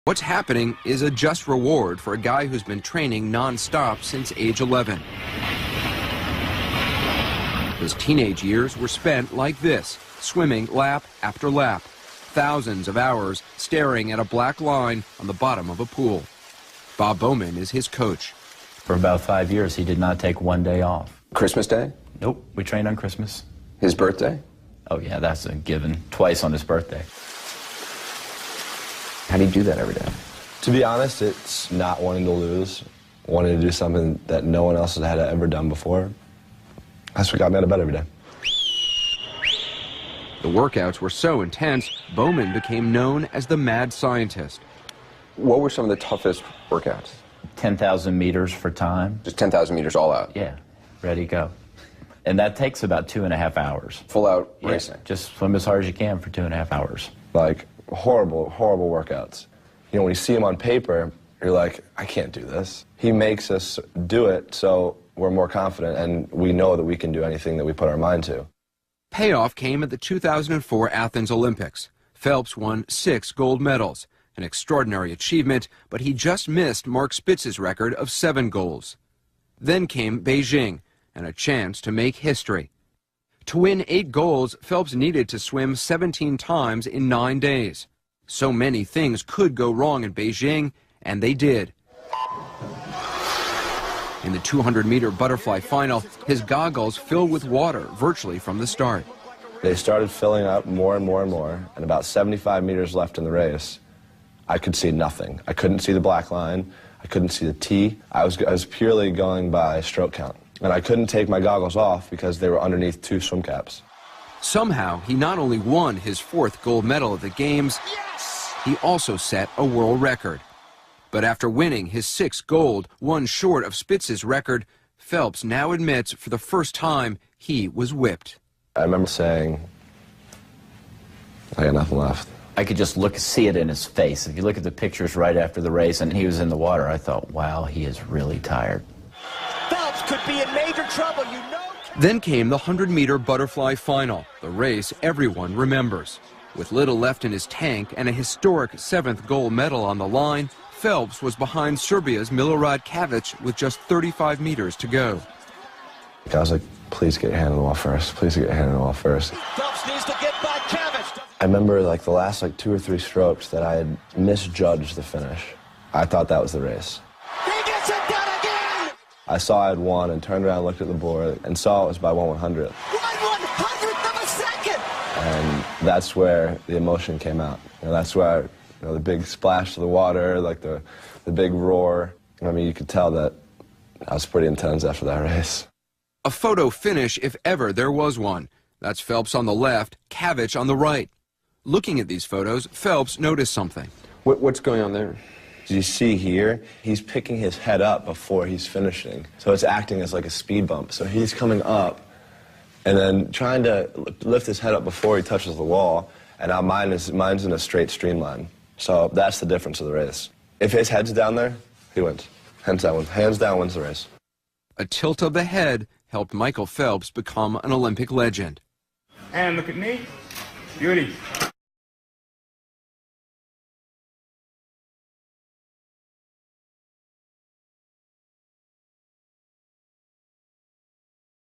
What's happening is a just reward for a guy who's been training non-stop since age 11. His teenage years were spent like this, swimming lap after lap, thousands of hours staring at a black line on the bottom of a pool. Bob Bowman is his coach. For about 5 years, he did not take one day off. Christmas Day? Nope, we trained on Christmas. His birthday? Oh yeah, that's a given. Twice on his birthday. How do you do that every day? To be honest, it's not wanting to lose, wanting to do something that no one else has had ever done before. That's what got me out of bed every day. The workouts were so intense, Bowman became known as the mad scientist. What were some of the toughest workouts? 10,000 meters for time. Just 10,000 meters all out? Yeah, ready, go. And that takes about 2.5 hours. Full out Yeah, racing? just swim as hard as you can for 2.5 hours. Like, horrible, horrible workouts. You know, when you see him on paper, you're like, I can't do this. He makes us do it, so we're more confident, and we know that we can do anything that we put our mind to. Payoff came at the 2004 Athens Olympics. Phelps won 6 gold medals, an extraordinary achievement, but he just missed Mark Spitz's record of 7 golds. Then came Beijing, and a chance to make history. To win 8 golds, Phelps needed to swim 17 times in 9 days. So many things could go wrong in Beijing, and they did. In the 200-meter butterfly final, his goggles filled with water virtually from the start. They started filling up more and more and more, and about 75 meters left in the race, I could see nothing. I couldn't see the black line. I couldn't see the T. I was purely going by stroke count. And I couldn't take my goggles off because they were underneath 2 swim caps. Somehow, he not only won his 4th gold medal at the Games, he also set a world record. But after winning his 6th gold, one short of Spitz's record, Phelps now admits for the first time he was whipped. I remember saying, I got nothing left. I could just see it in his face. If you look at the pictures right after the race and he was in the water, I thought, wow, he is really tired. Phelps could be in major trouble, you know. Then came the 100-meter butterfly final, the race everyone remembers. With little left in his tank and a historic 7th gold medal on the line, Phelps was behind Serbia's Milorad Kavic with just 35 meters to go. I was like, please get your hand on the wall first. Please get your hand on the wall first. Phelps needs to get by Kavic. I remember like the last 2 or 3 strokes that I had misjudged the finish. I thought that was the race. He gets it done again! I saw I had won and turned around, looked at the board, and saw it was by 1/100th. 1/100th of a second! And that's where the emotion came out. That's where the big splash to the water, like the big roar. I mean, you could tell that I was pretty intense after that race. A photo finish if ever there was one. That's Phelps on the left, Kavic on the right. Looking at these photos, Phelps noticed something. What's going on there? As you see here, he's picking his head up before he's finishing. So it's acting as like a speed bump. So he's coming up and then trying to lift his head up before he touches the wall. And now mine's in a straight streamline. So that's the difference of the race. If his head's down there, he wins. Hands down wins the race. A tilt of the head helped Michael Phelps become an Olympic legend. And look at me. Beauty.